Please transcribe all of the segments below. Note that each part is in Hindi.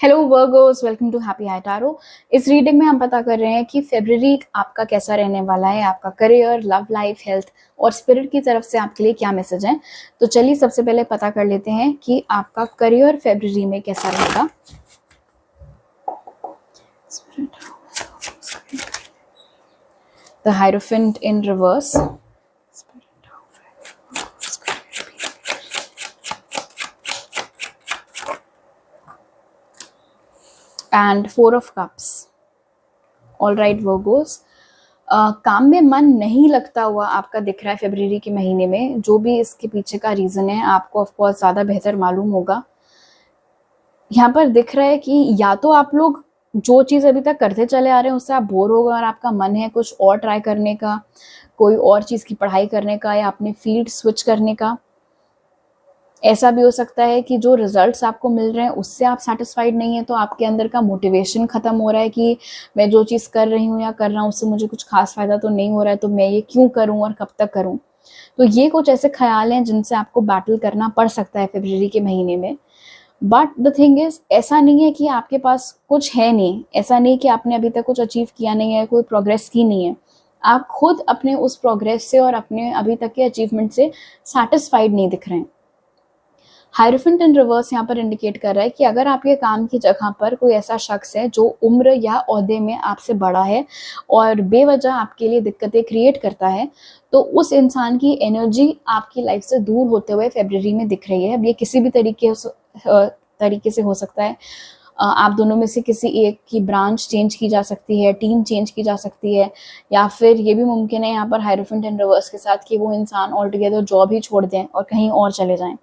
हेलो वर्गोस, वेलकम टू हैप्पी हाई टारो। इस रीडिंग में हम पता कर रहे हैं कि फरवरी आपका कैसा रहने वाला है, आपका करियर, लव लाइफ, हेल्थ और स्पिरिट की तरफ से आपके लिए क्या मैसेज है। तो चलिए सबसे पहले पता कर लेते हैं कि आपका करियर फरवरी में कैसा रहेगा। The hierophant in reverse, and 4 of cups. All right Virgo's, काम में मन नहीं लगता हुआ आपका दिख रहा है फरवरी के महीने में। जो भी इसके पीछे का रीज़न है आपको ऑफ कोर्स ज़्यादा बेहतर मालूम होगा। यहाँ पर दिख रहा है कि या तो आप लोग जो चीज़ अभी तक करते चले आ रहे हैं उससे आप बोर हो गए और आपका मन है कुछ और ट्राई करने का, कोई और चीज़ की पढ़ाई करने का या अपने फील्ड स्विच करने का। ऐसा भी हो सकता है कि जो रिजल्ट्स आपको मिल रहे हैं उससे आप सेटिस्फाइड नहीं है, तो आपके अंदर का मोटिवेशन ख़त्म हो रहा है कि मैं जो चीज़ कर रही हूँ या कर रहा हूँ उससे मुझे कुछ खास फ़ायदा तो नहीं हो रहा है, तो मैं ये क्यों करूँ और कब तक करूँ। तो ये कुछ ऐसे ख्याल हैं जिनसे आपको बैटल करना पड़ सकता है फरवरी के महीने में। बट द थिंग इज, ऐसा नहीं है कि आपके पास कुछ है नहीं, ऐसा नहीं कि आपने अभी तक कुछ अचीव किया नहीं है, कोई प्रोग्रेस की नहीं है। आप खुद अपने उस प्रोग्रेस से और अपने अभी तक के अचीवमेंट से सेटिस्फाइड नहीं दिख रहे हैं। हायरोफेंट इन रिवर्स यहाँ पर इंडिकेट कर रहा है कि अगर आपके काम की जगह पर कोई ऐसा शख्स है जो उम्र या ओहदे में आपसे बड़ा है और बेवजह आपके लिए दिक्कतें क्रिएट करता है, तो उस इंसान की एनर्जी आपकी लाइफ से दूर होते हुए फरवरी में दिख रही है। अब ये किसी भी तरीके से हो सकता है। आप दोनों में से किसी एक की ब्रांच चेंज की जा सकती है, टीम चेंज की जा सकती है, या फिर ये भी मुमकिन है यहाँ पर हायरोफेंट इन रिवर्स के साथ कि वो इंसान ऑल टुगेदर जॉब ही छोड़ दें और कहीं और चले जाएं।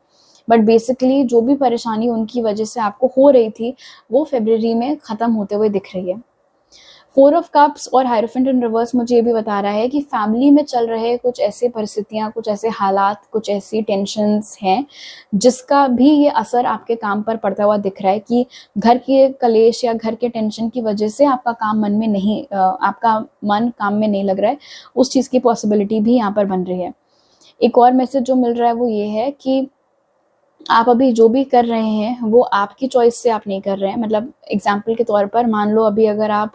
बट बेसिकली जो भी परेशानी उनकी वजह से आपको हो रही थी वो फरवरी में ख़त्म होते हुए दिख रही है। 4 ऑफ कप्स और हायरोफेंट इन रिवर्स मुझे ये भी बता रहा है कि फैमिली में चल रहे कुछ ऐसी परिस्थितियाँ, कुछ ऐसे हालात, कुछ ऐसी टेंशन्स हैं जिसका भी ये असर आपके काम पर पड़ता हुआ दिख रहा है कि घर के कलेश या घर के टेंशन की वजह से आपका काम मन में नहीं आपका मन काम में नहीं लग रहा है। उस चीज़ की पॉसिबिलिटी भी यहाँ पर बन रही है। एक और मैसेज जो मिल रहा है वो ये है कि आप अभी जो भी कर रहे हैं वो आपकी चॉइस से आप नहीं कर रहे हैं। मतलब एग्जाम्पल के तौर पर मान लो अभी अगर आप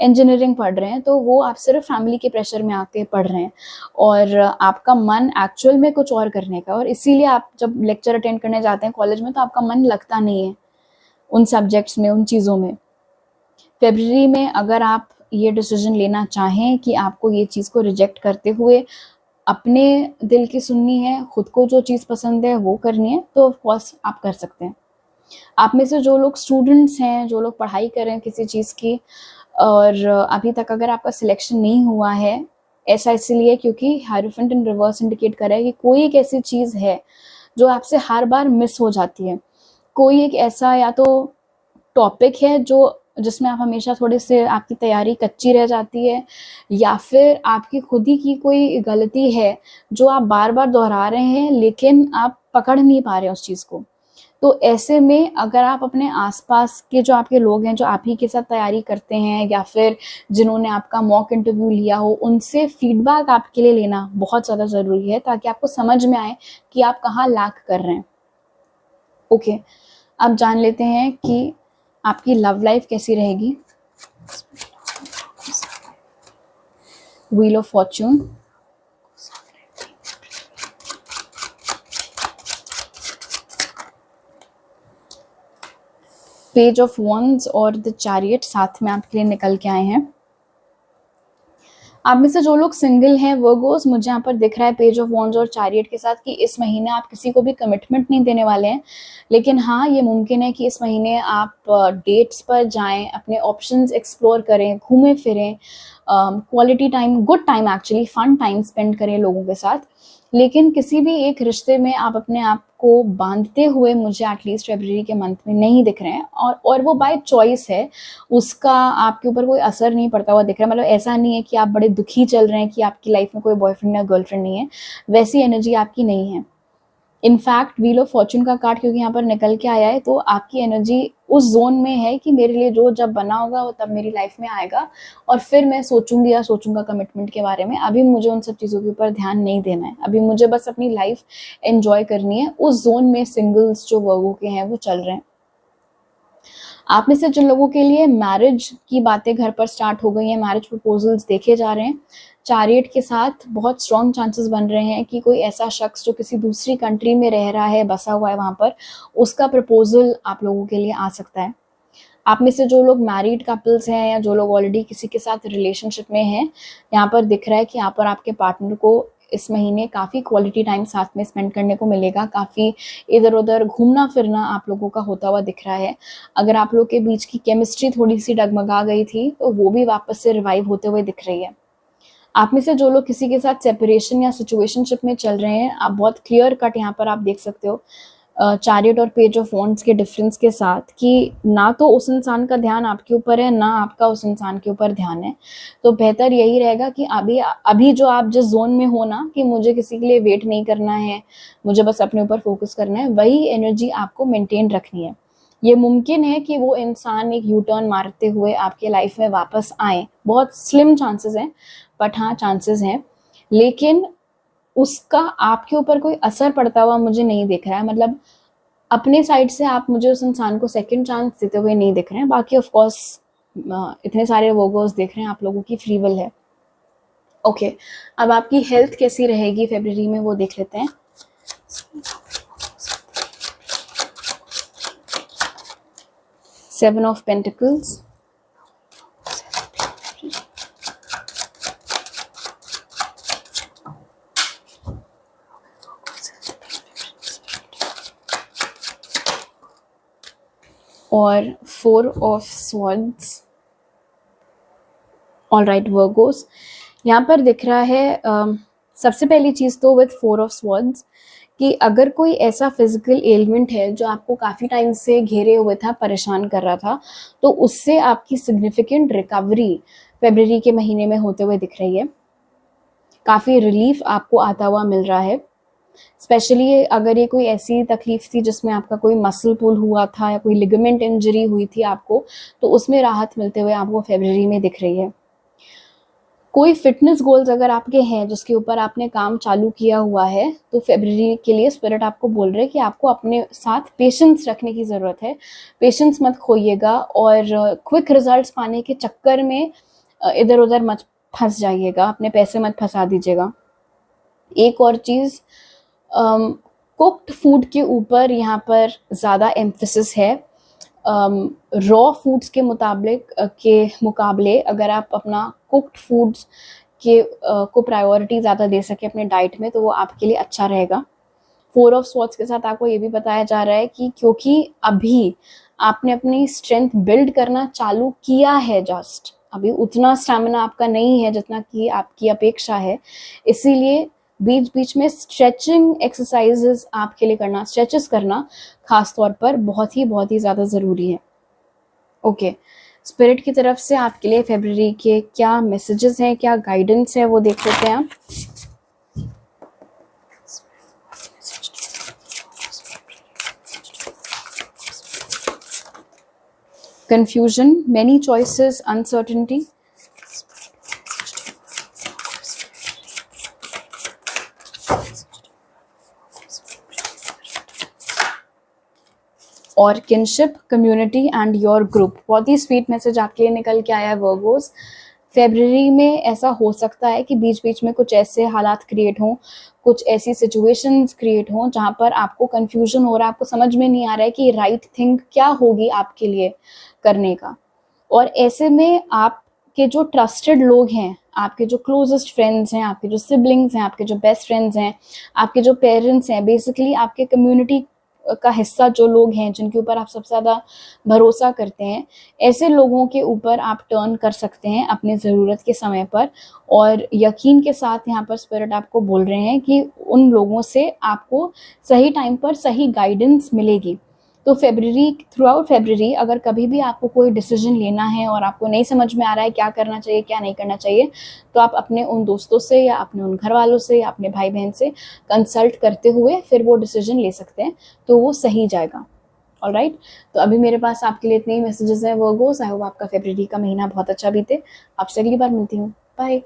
इंजीनियरिंग पढ़ रहे हैं तो वो आप सिर्फ फैमिली के प्रेशर में आके पढ़ रहे हैं और आपका मन एक्चुअल में कुछ और करने का, और इसीलिए आप जब लेक्चर अटेंड करने जाते हैं कॉलेज में तो आपका मन लगता नहीं है उन सब्जेक्ट्स में, उन चीज़ों में। फरवरी में अगर आप ये डिसीजन लेना चाहें कि आपको ये चीज़ को रिजेक्ट करते हुए अपने दिल की सुननी है, खुद को जो चीज़ पसंद है वो करनी है, तो ऑफ कोर्स आप कर सकते हैं। आप में से जो लोग स्टूडेंट्स हैं, जो लोग पढ़ाई कर रहे हैं किसी चीज़ की और अभी तक अगर आपका सिलेक्शन नहीं हुआ है, ऐसा इसलिए क्योंकि हायरोफेंट इन रिवर्स इंडिकेट कर रहा है कि कोई एक ऐसी चीज़ है जो आपसे हर बार मिस हो जाती है। कोई एक ऐसा या तो टॉपिक है जो जिसमें आप हमेशा थोड़े से आपकी तैयारी कच्ची रह जाती है, या फिर आपकी खुद ही की कोई गलती है जो आप बार बार दोहरा रहे हैं लेकिन आप पकड़ नहीं पा रहे हैं उस चीज़ को। तो ऐसे में अगर आप अपने आसपास के जो आपके लोग हैं जो आप ही के साथ तैयारी करते हैं या फिर जिन्होंने आपका मॉक इंटरव्यू लिया हो, उनसे फीडबैक आपके लिए लेना बहुत ज़्यादा ज़रूरी है ताकि आपको समझ में आए कि आप कहाँ लैक कर रहे हैं। ओके, अब जान लेते हैं कि आपकी लव लाइफ कैसी रहेगी। Wheel of Fortune, page of wands और द चैरियट साथ में आपके लिए निकल के आए हैं। आप में से जो लोग सिंगल हैं वर्गोस, मुझे यहाँ पर दिख रहा है पेज ऑफ वॉन्ड्स और चैरियट के साथ कि इस महीने आप किसी को भी कमिटमेंट नहीं देने वाले हैं, लेकिन हाँ ये मुमकिन है कि इस महीने आप डेट्स पर जाएं, अपने ऑप्शंस एक्सप्लोर करें, घूमें फिरें, quality time, good time actually, fun time spend करें लोगों के साथ। लेकिन किसी भी एक रिश्ते में आप अपने आप को बांधते हुए मुझे एटलीस्ट फरवरी के मंथ में नहीं दिख रहे हैं, और वो बाय चॉइस है, उसका आपके ऊपर कोई असर नहीं पड़ता हुआ दिख रहा है। मतलब ऐसा नहीं है कि आप बड़े दुखी चल रहे हैं कि आपकी लाइफ में कोई बॉयफ्रेंड या गर्लफ्रेंड नहीं है, वैसी एनर्जी आपकी नहीं है। इनफैक्ट व्हील ऑफ फॉर्च्यून का कार्ड क्योंकि यहाँ पर निकल के आया है तो आपकी एनर्जी उस जोन में है कि मेरे लिए जो जब बना होगा वो तब मेरी लाइफ में आएगा और फिर मैं सोचूंगी या सोचूंगा कमिटमेंट के बारे में। अभी मुझे उन सब चीज़ों के ऊपर ध्यान नहीं देना है, अभी मुझे बस अपनी लाइफ एंजॉय करनी है। उस जोन में सिंगल्स जो वर्गों के हैं वो चल रहे हैं। आप में से जिन लोगों के लिए मैरिज की बातें घर पर स्टार्ट हो गई हैं, मैरिज प्रपोजल्स देखे जा रहे हैं, चैरियट के साथ बहुत स्ट्रॉन्ग चांसेस बन रहे हैं कि कोई ऐसा शख्स जो किसी दूसरी कंट्री में रह रहा है, बसा हुआ है वहाँ पर, उसका प्रपोजल आप लोगों के लिए आ सकता है। आप में से जो लोग मैरिड कपल्स हैं या जो लोग ऑलरेडी किसी के साथ रिलेशनशिप में हैं, यहाँ पर दिख रहा है कि यहाँ पर आपके पार्टनर को इस महीने काफ़ी क्वालिटी टाइम साथ में स्पेंड करने को मिलेगा, काफ़ी इधर उधर घूमना फिरना आप लोगों का होता हुआ दिख रहा है। अगर आप लोग के बीच की केमिस्ट्री थोड़ी सी डगमगा गई थी तो वो भी वापस से रिवाइव होते हुए दिख रही है। आप में से जो लोग किसी के साथ सेपरेशन या सिचुएशनशिप में चल रहे हैं, आप बहुत क्लियर कट यहाँ पर आप देख सकते हो चैरियट और पेज ऑफ वॉन्ड्स के डिफरेंस के साथ कि ना तो उस इंसान का ध्यान आपके ऊपर है, ना आपका उस इंसान के ऊपर ध्यान है। तो बेहतर यही रहेगा कि अभी जो आप जिस जोन में हो ना कि मुझे किसी के लिए वेट नहीं करना है, मुझे बस अपने ऊपर फोकस करना है, वही एनर्जी आपको मेंटेन रखनी है। ये मुमकिन है कि वो इंसान एक यू टर्न मारते हुए आपके लाइफ में वापस आए, बहुत स्लिम चांसेस हैं, बट हाँ चांसेस हैं, लेकिन उसका आपके ऊपर कोई असर पड़ता हुआ मुझे नहीं दिख रहा है। मतलब अपने साइड से आप मुझे उस इंसान को सेकंड चांस देते हुए नहीं दिख रहे हैं। बाकी ऑफ कोर्स इतने सारे वर्गोस देख रहे हैं, आप लोगों की फ्री विल है। ओके, अब आपकी हेल्थ कैसी रहेगी फरवरी में वो देख लेते हैं। सेवन ऑफ पेंटिकल्स, और four of swords. All right Virgo's, यहाँ पर दिख रहा है सबसे पहली चीज़ तो विथ फोर ऑफ स्वॉर्ड्स कि अगर कोई ऐसा फिजिकल एलिमेंट है जो आपको काफ़ी टाइम से घेरे हुए था, परेशान कर रहा था, तो उससे आपकी सिग्निफिकेंट रिकवरी फरवरी के महीने में होते हुए दिख रही है। काफ़ी रिलीफ आपको आता हुआ मिल रहा है। स्पेशली अगर ये कोई ऐसी तकलीफ थी जिसमें आपका कोई मसल पुल हुआ था या कोई लिगामेंट इंजरी हुई थी आपको, तो उसमें राहत मिलते हुए आपको फरवरी में दिख रही है। कोई फिटनेस गोल्स अगर आपके हैं जिसके ऊपर आपने काम चालू किया हुआ है, तो फरवरी के लिए स्पिरिट आपको बोल रहे हैं कि आपको अपने साथ पेशेंस रखने की ज़रूरत है। पेशेंस मत खोइएगा और क्विक रिजल्ट्स पाने के चक्कर में इधर उधर मत फंस जाइएगा, अपने पैसे मत फंसा दीजिएगा। एक और चीज़, कुक्ड फूड के ऊपर यहाँ पर ज़्यादा एम्फेसिस है। रॉ फूड्स के मुकाबले अगर आप अपना कुक्ड फूड्स के को प्रायोरिटी ज़्यादा दे सके अपने डाइट में, तो वो आपके लिए अच्छा रहेगा। फोर ऑफ स्वॉर्ड्स के साथ आपको ये भी बताया जा रहा है कि क्योंकि अभी आपने अपनी स्ट्रेंथ बिल्ड करना चालू किया है, जस्ट अभी उतना स्टैमिना आपका नहीं है जितना कि आपकी अपेक्षा है, इसीलिए बीच बीच में स्ट्रेचिंग एक्सरसाइजेस आपके लिए करना, स्ट्रेचेस करना खास तौर पर बहुत ही ज़्यादा ज़रूरी है। ओके, स्पिरिट की तरफ से आपके लिए फरवरी के क्या मैसेजेस हैं, क्या गाइडेंस है, वो देख लेते हैं आप। Confusion, many choices, uncertainty. और kinship, community and your group. बहुत ही स्वीट मैसेज आपके लिए निकल के आया है वर्गोस। फरवरी में ऐसा हो सकता है कि बीच बीच में कुछ ऐसे हालात क्रिएट हों, कुछ ऐसी सिचुएशंस क्रिएट हों जहाँ पर आपको कंफ्यूजन हो रहा है, आपको समझ में नहीं आ रहा है कि राइट थिंग क्या होगी आपके लिए करने का। और ऐसे में आपके जो ट्रस्टेड लोग हैं, आपके जो क्लोजेस्ट फ्रेंड्स हैं, आपके जो सिबलिंग्स हैं, आपके जो बेस्ट फ्रेंड्स हैं, आपके जो पेरेंट्स हैं, बेसिकली आपके कम्युनिटी का हिस्सा जो लोग हैं जिनके ऊपर आप सबसे ज़्यादा भरोसा करते हैं, ऐसे लोगों के ऊपर आप टर्न कर सकते हैं अपने ज़रूरत के समय पर। और यकीन के साथ यहाँ पर स्पिरिट आपको बोल रहे हैं कि उन लोगों से आपको सही टाइम पर सही गाइडेंस मिलेगी। तो थ्रू आउट फरवरी अगर कभी भी आपको कोई डिसीजन लेना है और आपको नहीं समझ में आ रहा है क्या करना चाहिए क्या नहीं करना चाहिए, तो आप अपने उन दोस्तों से या अपने उन घर वालों से या अपने भाई बहन से कंसल्ट करते हुए फिर वो डिसीजन ले सकते हैं, तो वो सही जाएगा। ऑलराइट, तो अभी मेरे पास आपके लिए इतने ही मैसेजेस हैं वर्गोस। आई होप आपका फरवरी का महीना बहुत अच्छा बीते। आपसे अगली बार मिलती हूँ, बाय।